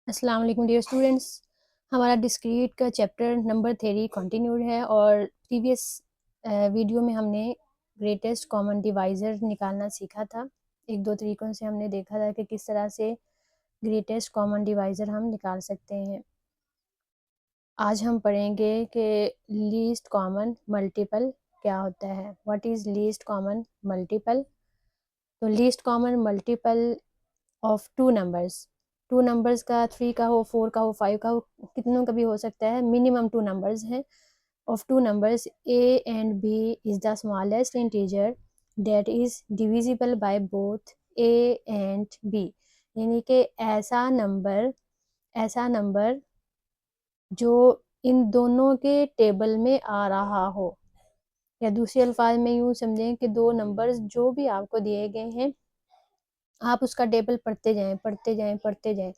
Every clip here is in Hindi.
अस्सलाम वालेकुम डियर स्टूडेंट्स। हमारा डिस्क्रीट का चैप्टर नंबर 3 कंटिन्यूड है और प्रीवियस वीडियो में हमने ग्रेटेस्ट कॉमन डिवाइज़र निकालना सीखा था। एक दो तरीक़ों से हमने देखा था कि किस तरह से ग्रेटेस्ट कॉमन डिवाइज़र हम निकाल सकते हैं। आज हम पढ़ेंगे कि लीस्ट कॉमन मल्टीपल क्या होता है। What is least common multiple? तो least common multiple of two numbers का 3 का हो, 4 का हो, 5 का हो, कितनों का भी हो सकता है। मिनिमम 2 नंबर्स हैं। Of two numbers a and b is the smallest integer that is divisible by both a and b। यानी कि ऐसा नंबर जो इन दोनों के टेबल में आ रहा हो, या दूसरे अल्फाज में यूँ समझें कि दो नंबर्स जो भी आपको दिए गए हैं, आप उसका टेबल पढ़ते जाएं।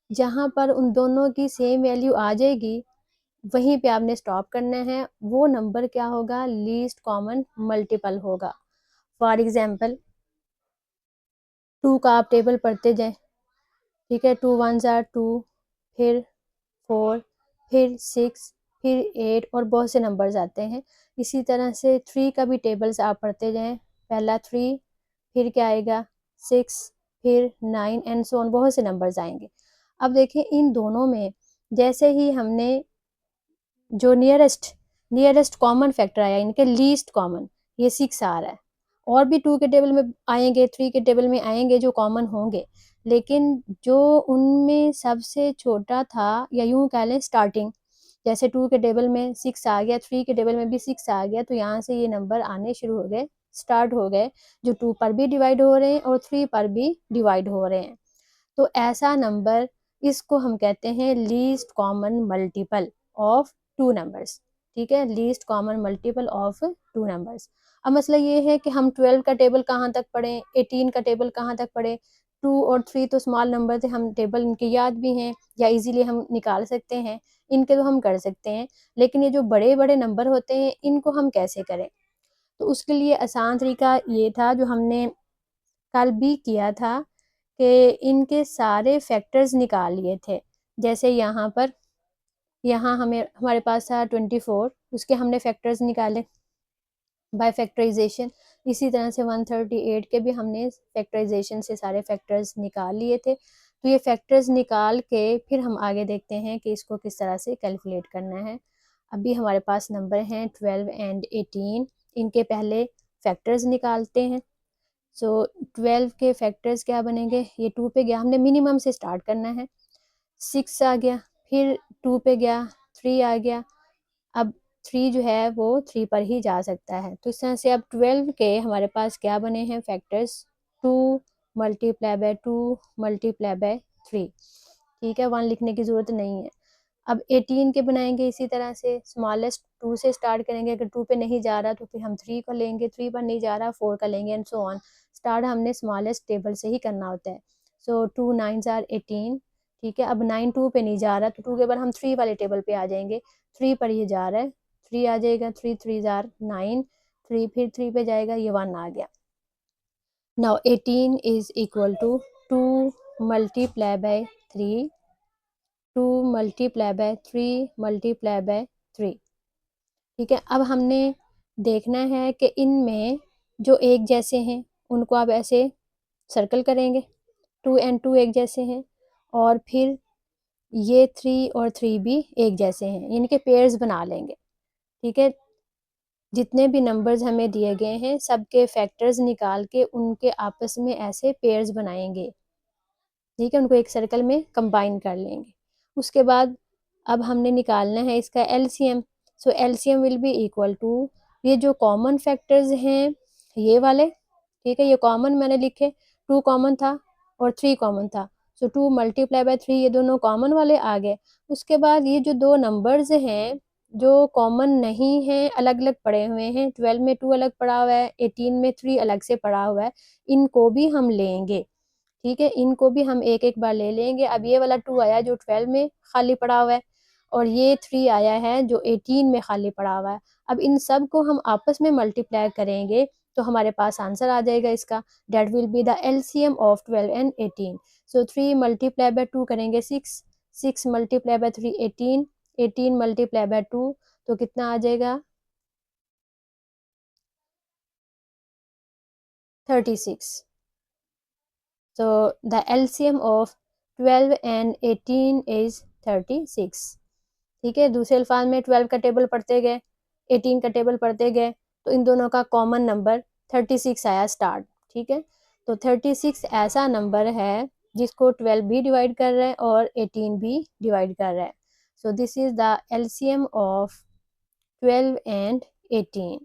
जहाँ पर उन दोनों की सेम वैल्यू आ जाएगी वहीं पे आपने स्टॉप करना है। वो नंबर क्या होगा? लीस्ट कॉमन मल्टीपल होगा। फॉर एग्जाम्पल 2 का आप टेबल पढ़ते जाएं, ठीक है। 2 1s are 2, फिर 4, फिर 6, फिर 8 और बहुत से नंबर्स आते हैं। इसी तरह से 3 का भी टेबल्स आप पढ़ते जाएं। पहला 3, फिर क्या आएगा 6, फिर 9 एंड सो ऑन, बहुत से नंबर्स आएंगे। अब देखें इन दोनों में जैसे ही हमने जो नियरेस्ट कॉमन फैक्टर आया, इनके लीस्ट कॉमन, ये 6 आ रहा है। और भी 2 के टेबल में आएंगे, 3 के टेबल में आएंगे जो कॉमन होंगे, लेकिन जो उनमें सबसे छोटा था, या यूं कह लें स्टार्टिंग, जैसे 2 के टेबल में 6 आ गया, 3 के टेबल में भी 6 आ गया, तो यहाँ से ये नंबर आने शुरू हो गए, स्टार्ट हो गए, जो 2 पर भी डिवाइड हो रहे हैं और 3 पर भी डिवाइड हो रहे हैं। तो ऐसा नंबर, इसको हम कहते हैं least common multiple of two numbers. ठीक है, least common multiple of two numbers. अब मसला ये है कि हम 12 का टेबल कहाँ तक पढ़ें, 18 का टेबल कहाँ तक पढ़ें। 2 और 3 तो स्मॉल नंबर थे, हम टेबल इनके याद भी हैं या इजीली हम निकाल सकते हैं, इनके तो हम कर सकते हैं। लेकिन ये जो बड़े बड़े नंबर होते हैं, इनको हम कैसे करें? तो उसके लिए आसान तरीका ये था जो हमने कल भी किया था, कि इनके सारे फैक्टर्स निकाल लिए थे। जैसे यहाँ हमारे पास था 24, उसके हमने फैक्टर्स निकाले बाय फैक्टराइजेशन। इसी तरह से 138 के भी हमने फैक्टराइजेशन से सारे फैक्टर्स निकाल लिए थे। तो ये फैक्टर्स निकाल के फिर हम आगे देखते हैं कि इसको किस तरह से कैलकुलेट करना है। अभी हमारे पास नंबर हैं 12 एंड 18, इनके पहले फैक्टर्स निकालते हैं। सो 12 के फैक्टर्स क्या बनेंगे? ये 2 पे गया, हमने मिनिमम से स्टार्ट करना है। 6 आ गया, फिर 2 पे गया, 3 आ गया। अब 3 जो है वो 3 पर ही जा सकता है। तो इस तरह से अब 12 के हमारे पास क्या बने हैं factors? 2 multiply by 2 multiply by 3। ठीक है, 1 लिखने की ज़रूरत नहीं है। अब 18 के बनाएंगे इसी तरह से, स्मॉलेस्ट 2 से स्टार्ट करेंगे। अगर 2 पे नहीं जा रहा तो फिर हम 3 का लेंगे, 3 पर नहीं जा रहा 4 का लेंगे एंड सो ऑन। स्टार्ट हमने स्मॉलेस्ट टेबल से ही करना होता है। सो 2 9s are 18। ठीक है, अब 9 2 पे नहीं जा रहा तो 2 के बाद हम 3 वाले टेबल पे आ जाएंगे। 3 पर ये जा रहा है, 3 आ जाएगा, 3 3s are 9, 3 फिर 3 पे जाएगा, ये 1 आ गया। Now 18 is equal to 2 multiply by 3, 2 multiply by 3 multiply by 3। ठीक है, अब हमने देखना है कि इनमें जो एक जैसे हैं उनको आप ऐसे सर्कल करेंगे, 2 एंड 2 एक जैसे हैं, और फिर ये 3 और 3 भी एक जैसे हैं, इनके पेयर्स बना लेंगे। ठीक है, जितने भी नंबर्स हमें दिए गए हैं सबके फैक्टर्स निकाल के उनके आपस में ऐसे पेयर्स बनाएंगे। ठीक है, उनको एक सर्कल में कंबाइन कर लेंगे। उसके बाद अब हमने निकालना है इसका LCM. So LCM will be equal to, ये जो कॉमन फैक्टर्स हैं ये वाले, ठीक है, ये कॉमन मैंने लिखे, 2 कॉमन था और 3 कॉमन था। सो 2 मल्टीप्लाई बाय 3, ये दोनों कॉमन वाले आ गए। उसके बाद ये जो दो नंबर्स हैं जो कॉमन नहीं हैं, अलग अलग पड़े हुए हैं, 12 में 2 अलग पड़ा हुआ है, 18 में 3 अलग से पड़ा हुआ है, इनको भी हम लेंगे। ठीक है, इनको भी हम एक एक बार ले लेंगे। अब ये वाला 2 आया जो 12 में खाली पड़ा हुआ है, और ये 3 आया है जो 18 में खाली पड़ा हुआ है। अब इन सब को हम आपस में मल्टीप्लाई करेंगे तो हमारे पास आंसर आ जाएगा इसका, that will be the LCM of 12 and 18। So 3 multiply by 2 करेंगे 6, 6 मल्टीप्लाई बाय 3 18, 18 मल्टीप्लाई बाय 2 तो कितना आ जाएगा 36। So the LCM of 12 and 18 is 36। ठीक है, दूसरे अल्फाज में 12 का टेबल पढ़ते गए, 18 का टेबल पढ़ते गए, तो इन दोनों का कॉमन नंबर 36 आया स्टार्ट। ठीक है, तो 36 ऐसा नंबर है जिसको 12 भी डिवाइड कर रहा है और 18 भी डिवाइड कर रहा है। So this is the LCM of 12 and 18।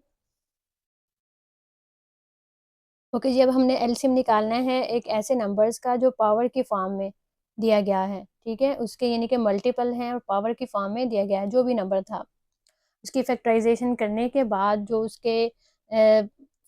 Okay जी, अब हमने एलसीएम निकालना है एक ऐसे नंबर्स का जो पावर की फॉर्म में दिया गया है। ठीक है, उसके यानी कि मल्टीपल हैं और पावर की फॉर्म में दिया गया है, जो भी नंबर था उसकी फैक्टराइजेशन करने के बाद जो उसके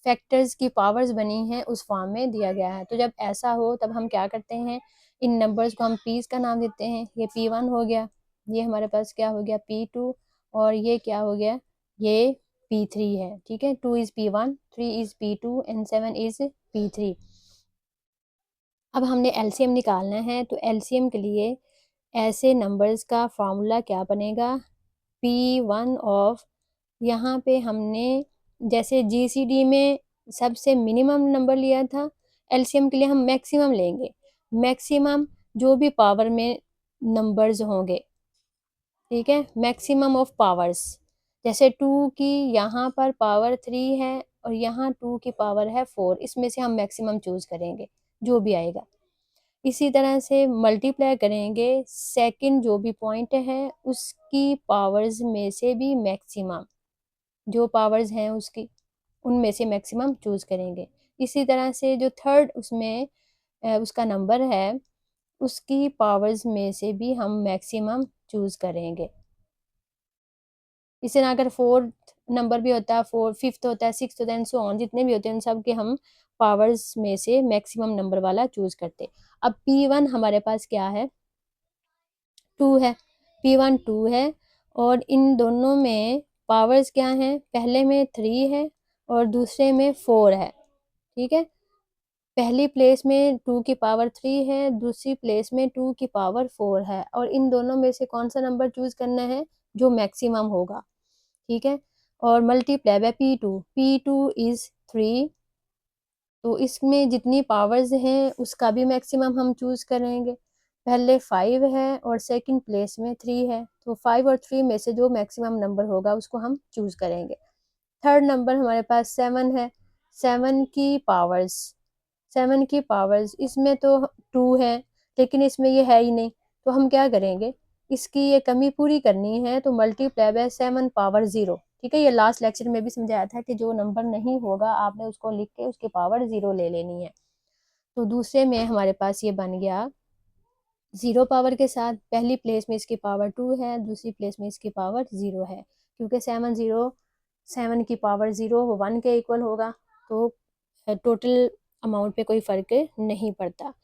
फैक्टर्स की पावर्स बनी हैं उस फॉर्म में दिया गया है। तो जब ऐसा हो तब हम क्या करते हैं, इन नंबर्स को हम पीस का नाम देते हैं। ये P1 हो गया, ये हमारे पास क्या हो गया P2, और ये क्या हो गया, ये P3 है। ठीक है, 2 is P1, 3 is P2 and 7 is P3। अब हमने एलसीएम निकालना है, तो एलसीएम के लिए ऐसे नंबर्स का फॉर्मूला क्या बनेगा, P1 ऑफ, यहाँ पे हमने जैसे जीसीडी में सबसे मिनिमम नंबर लिया था, एलसीएम के लिए हम मैक्सिमम लेंगे। मैक्सिमम जो भी पावर में नंबर्स होंगे, ठीक है, मैक्सिमम ऑफ पावर्स। जैसे 2 की यहाँ पर पावर 3 है और यहाँ 2 की पावर है 4, इसमें से हम मैक्सिमम चूज करेंगे जो भी आएगा। इसी तरह से मल्टीप्लाई करेंगे सेकंड जो भी पॉइंट है उसकी पावर्स में से भी मैक्सिमम, जो पावर्स हैं उसकी उनमें से मैक्सिमम चूज करेंगे। इसी तरह से जो थर्ड उसमें उसका नंबर है उसकी पावर्स में से भी हम मैक्सिमम चूज करेंगे। इसी तरह अगर फोर्थ नंबर भी होता है, फिफ्थ होता है, सिक्स्थ होता है, सो ऑन, जितने भी होते हैं उन सब के हम पावर्स में से मैक्सिमम नंबर वाला चूज करते। अब P1 हमारे पास क्या है, 2 है, P1 2 है, और इन दोनों में पावर्स क्या हैं, पहले में 3 है और दूसरे में 4 है। ठीक है, पहली प्लेस में 2 की पावर 3 है, दूसरी प्लेस में 2 की पावर 4 है, और इन दोनों में से कौन सा नंबर चूज करना है, जो मैक्सिमम होगा। ठीक है, और मल्टीप्लाई बाय P2 इज 3, तो इसमें जितनी पावर्स हैं उसका भी मैक्सिमम हम चूज करेंगे। पहले 5 है और सेकंड प्लेस में 3 है, तो 5 और 3 में से जो मैक्सिमम नंबर होगा उसको हम चूज करेंगे। थर्ड नंबर हमारे पास 7 है, 7 की पावर्स, 7 की पावर्स इसमें तो 2 है लेकिन इसमें ये है ही नहीं, तो हम क्या करेंगे, इसकी ये कमी पूरी करनी है, तो मल्टीप्लाई बाय 7 पावर 0। ठीक है, ये लास्ट लेक्चर में भी समझाया था कि जो नंबर नहीं होगा आपने उसको लिख के उसकी पावर 0 ले लेनी है। तो दूसरे में हमारे पास ये बन गया 0 पावर के साथ, पहली प्लेस में इसकी पावर 2 है, दूसरी प्लेस में इसकी पावर 0 है, क्योंकि 7 की पावर 0 1 के इक्वल होगा, तो टोटल अमाउंट पे कोई फर्क नहीं पड़ता।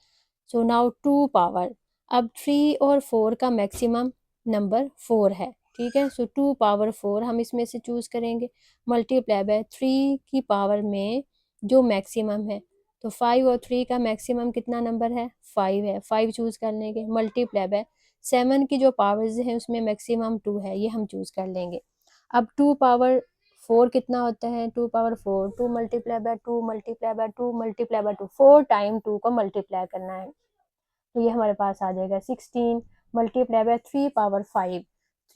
सो नाउ 2 पावर, अब 3 और 4 का मैक्सिमम नंबर 4 है। ठीक है, सो 2 पावर 4 हम इसमें से चूज करेंगे, मल्टीप्लाई बाय 3 की पावर में जो मैक्सिमम है, तो 5 और 3 का मैक्सिमम कितना नंबर है, 5 है, 5 चूज कर लेंगे, मल्टीप्लाई बाय 7 की जो पावर्स हैं उसमें मैक्सिमम 2 है, ये हम चूज कर लेंगे। अब 2 पावर 4 कितना होता है, 2 power 4, 2 multiply by 2 multiply by 2 multiply by 2, 4 time 2 को मल्टीप्लाई करना है, तो ये हमारे पास आ जाएगा 16 मल्टीप्लाई बाय 3 पावर 5,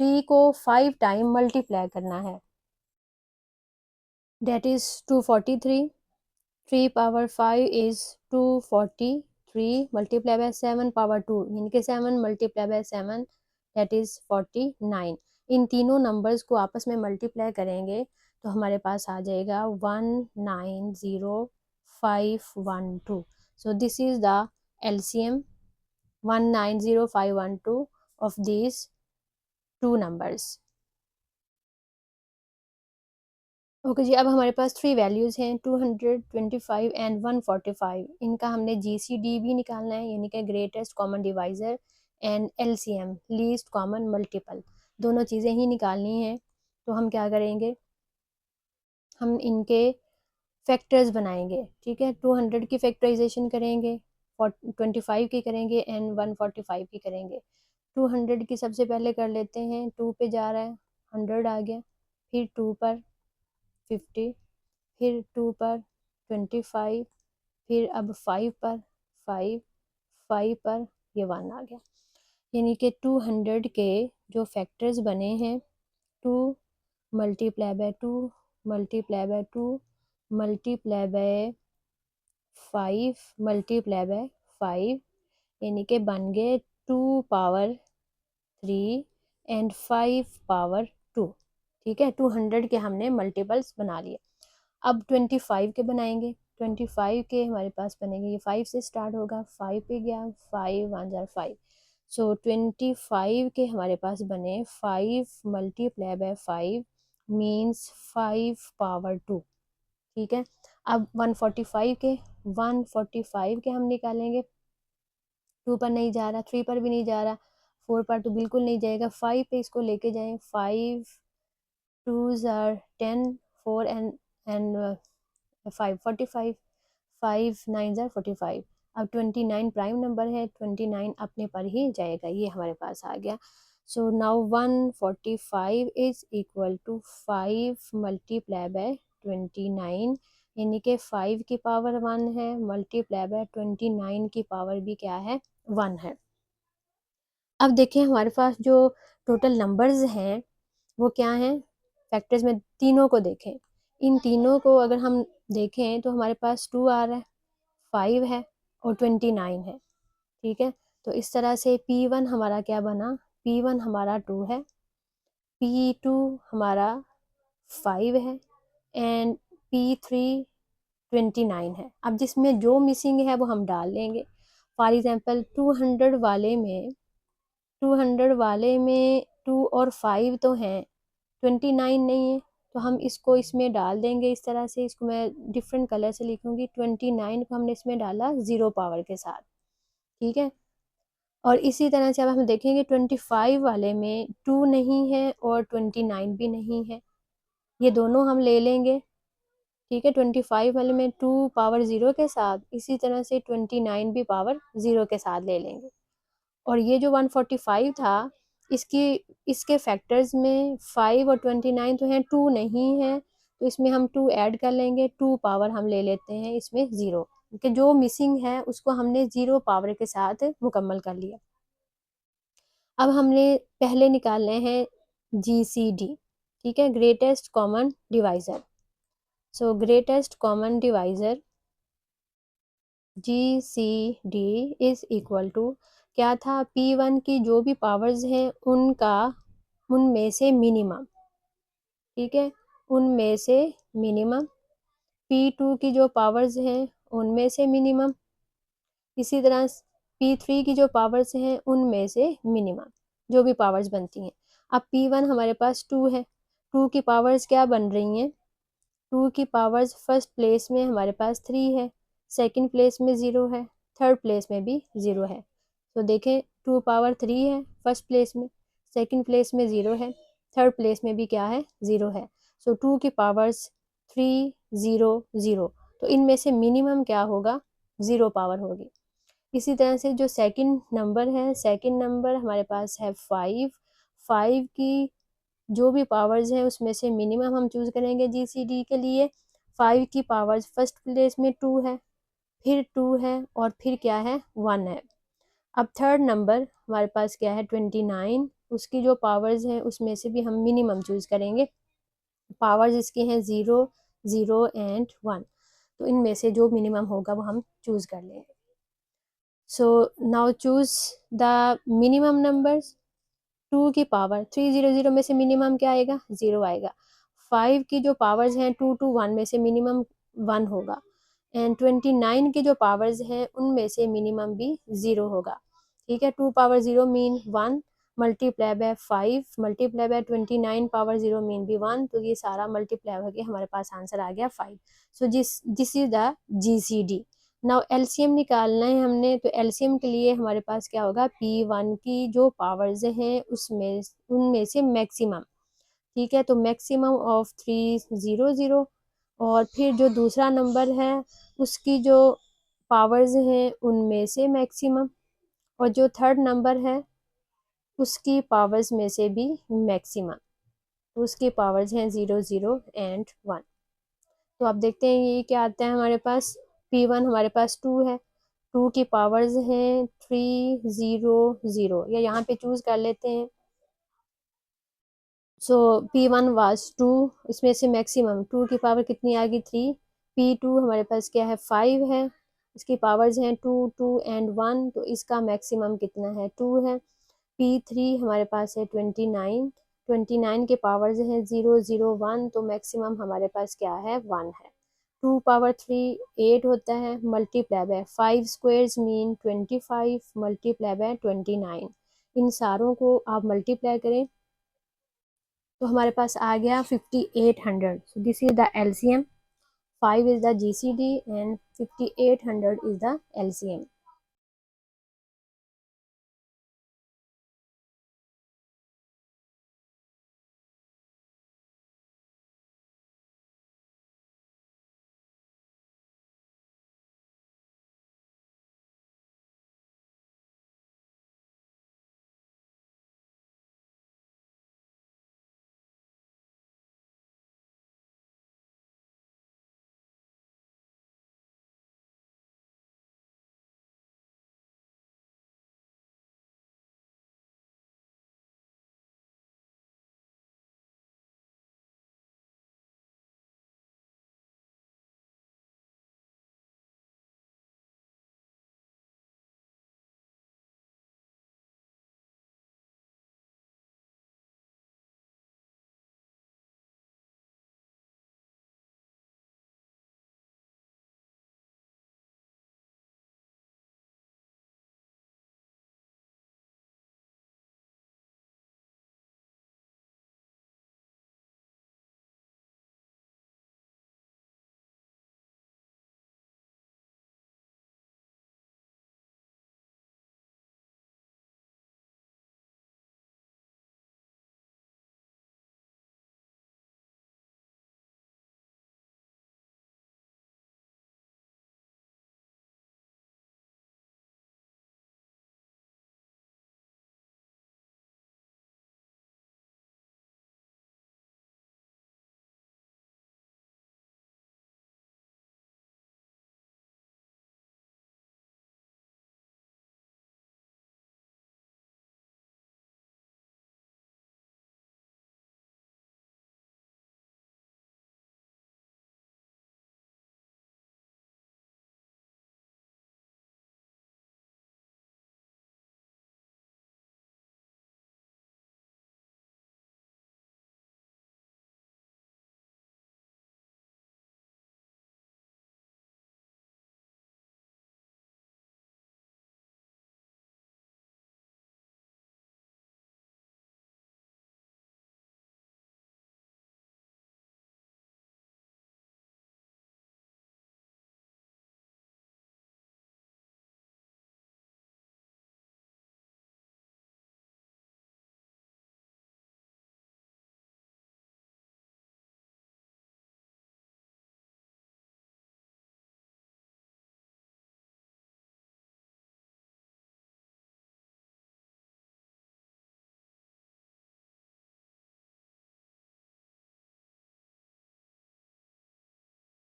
3 को 5 टाइम मल्टीप्लाई करना है, that is 243, 3 power 5 is 243 multiply by 7 power 2, यानी कि 7 मल्टीप्लाई बाय 7 दैट इज 49। इन तीनों नंबर्स को आपस में मल्टीप्लाई करेंगे तो हमारे पास आ जाएगा 190512। So this is the LCM 190512 of these two numbers। Okay जी, अब हमारे पास 3 वैल्यूज़ हैं 225 एंड 145। इनका हमने GCD भी निकालना है, यानी कि greatest common divisor, and LCM least common multiple, दोनों चीज़ें ही निकालनी हैं। तो हम क्या करेंगे, हम इनके फैक्टर्स बनाएंगे, ठीक है। 200 की फैक्टराइजेशन करेंगे, 25 की करेंगे एंड 145 की करेंगे। 200 की सबसे पहले कर लेते हैं, 2 पे जा रहा है 100 आ गया, फिर 2 पर 50, फिर 2 पर 25, फिर अब 5 पर 5, 5 पर ये 1 आ गया। यानी कि 200 के जो फैक्टर्स बने हैं 2 multiply by 2 multiply by 2 multiply bye 5 multiply bye 5, यानी कि बन गए 2 पावर 3 एंड 5 पावर 2, ठीक है। 200 के हमने मल्टीपल्स बना लिए। अब 25 के बनाएंगे। 25 के हमारे पास बनेंगे, ये 5 से स्टार्ट होगा, 5 पे गया, 5 1 जार 5, सो 25 के हमारे पास बने 5 मल्टीप्लाई बाय 5 मीन्स 5 पावर 2, ठीक है। अब 145 के हम निकालेंगे, 2 पर नहीं जा रहा, 3 पर भी नहीं जा रहा, 4 पर तो बिल्कुल नहीं जाएगा, 5 पे इसको लेके जाएं, 5 2s are 10, 4 and 5 45, 5 9s are 45। अब 29 प्राइम नंबर है, 29 अपने पर ही जाएगा, ये हमारे पास आ गया। So now 145 is equal to 5 multiply by 29, यानी कि 5 की पावर 1 है मल्टीप्लाई बाय 29 की पावर भी क्या है 1 है। अब देखें हमारे पास जो टोटल नंबर्स हैं वो क्या हैं, फैक्टर्स में तीनों को देखें। इन तीनों को अगर हम देखें तो हमारे पास 2 आ रहा है, 5 है और 29 है, ठीक है। तो इस तरह से P1 हमारा क्या बना, P1 हमारा 2 है, P2 हमारा 5 है एंड P3 29 है। अब जिसमें जो मिसिंग है वो हम डाल लेंगे। फॉर एग्जांपल 200 वाले में 2 और 5 तो हैं, 29 नहीं है, तो हम इसको इसमें डाल देंगे इस तरह से। इसको मैं डिफरेंट कलर से लिखूंगी, 29 को हमने इसमें डाला 0 पावर के साथ, ठीक है। और इसी तरह से अब हम देखेंगे 25 वाले में 2 नहीं है और 29 भी नहीं है, ये दोनों हम ले लेंगे, ठीक है। 25 वाले में 2 पावर 0 के साथ, इसी तरह से 29 भी पावर 0 के साथ ले लेंगे। और ये जो 145 था इसकी इसके फैक्टर्स में 5 और 29 तो हैं, 2 नहीं है, तो इसमें हम 2 ऐड कर लेंगे, 2 पावर हम ले लेते हैं इसमें 0, कि जो मिसिंग है उसको हमने 0 पावर के साथ मुकम्मल कर लिया। अब हमने पहले निकालने हैं GCD, ठीक है, greatest common divisor. So greatest common divisor GCD is equal to क्या था, P1 की जो भी पावर्स हैं उनमें से मिनिमम, ठीक है, उनमें से मिनिमम, P2 की जो पावर्स हैं उनमें से मिनिमम, इसी तरह P3 की जो पावर्स हैं उनमें से मिनिमम, जो भी पावर्स बनती हैं। अब P1 हमारे पास 2 है, 2 की पावर्स क्या बन रही हैं, 2 की पावर्स फर्स्ट प्लेस में हमारे पास 3 है, सेकंड प्लेस में 0 है, थर्ड प्लेस में भी 0 है। तो देखें 2 पावर 3 है फर्स्ट प्लेस में, सेकंड प्लेस में 0 है, थर्ड प्लेस में भी क्या है 0 है। सो 2 की पावर्स 3 0 0, तो इनमें से मिनिमम क्या होगा 0 पावर होगी। इसी तरह से जो सेकंड नंबर है, सेकंड नंबर हमारे पास है 5, 5 की जो भी पावर्स हैं उसमें से मिनिमम हम चूज करेंगे GCD के लिए। 5 की पावर्स फर्स्ट प्लेस में 2 है, फिर 2 है और फिर क्या है 1 है। अब थर्ड नंबर हमारे पास क्या है 29, उसकी जो पावर्स हैं उसमें से भी हम मिनिमम चूज करेंगे। पावर्स इसके हैं 0 0 एंड 1, तो इनमें से जो मिनिमम होगा वो हम चूज कर लेंगे। So now choose the minimum numbers. 2 की पावर 300 में से मिनिमम क्या आएगा 0 आएगा। 5 की जो पावर्स हैं 2 to 1 में से मिनिमम 1 होगा, एंड 29 की जो पावर्स हैं उनमें से मिनिमम भी 0 होगा, ठीक है। 2 power 0 mean 1 multiply by 5 multiply by 29 power 0 mean भी 1, तो ये सारा मल्टीप्लाई हो गया, हमारे पास आंसर आ गया 5। सो this is the GCD। Now LCM निकालना है हमने, तो एलसीएम के लिए हमारे पास क्या होगा, P1 की जो पावर्स हैं उसमें उनमें से मैक्सिमम, ठीक है, तो मैक्सिमम ऑफ 300 और फिर जो दूसरा नंबर है उसकी जो पावर्स हैं उनमें से मैक्सिमम, और जो थर्ड नंबर है उसकी पावर्स में से भी मैक्सिमम। तो उसकी पावर्स हैं 0, 0 एंड 1। तो आप देखते हैं ये क्या आता है हमारे पास। P1 हमारे पास 2 है, 2 की पावर्स हैं 3, 0, 0, या यहाँ पे चूज कर लेते हैं। सो P1 वाज 2, इसमें से मैक्सिमम 2 की पावर कितनी आ गई 3। P2 हमारे पास क्या है 5 है, इसकी पावर्स हैं 2, 2 एंड 1, तो इसका मैक्सिमम कितना है 2 है। P3 हमारे पास है 29, 29 के पावर्स हैं 0, 0, 1, तो मैक्सिमम हमारे पास क्या है 1 है। 2 पावर 3 8 होता है, multiply by 5 squares mean 25, multiply by 29। इन सारों को आप मल्टीप्लाई करें तो हमारे पास आ गया 5800। सो this is the LCM, 5 is the GCD and 5800 is the LCM।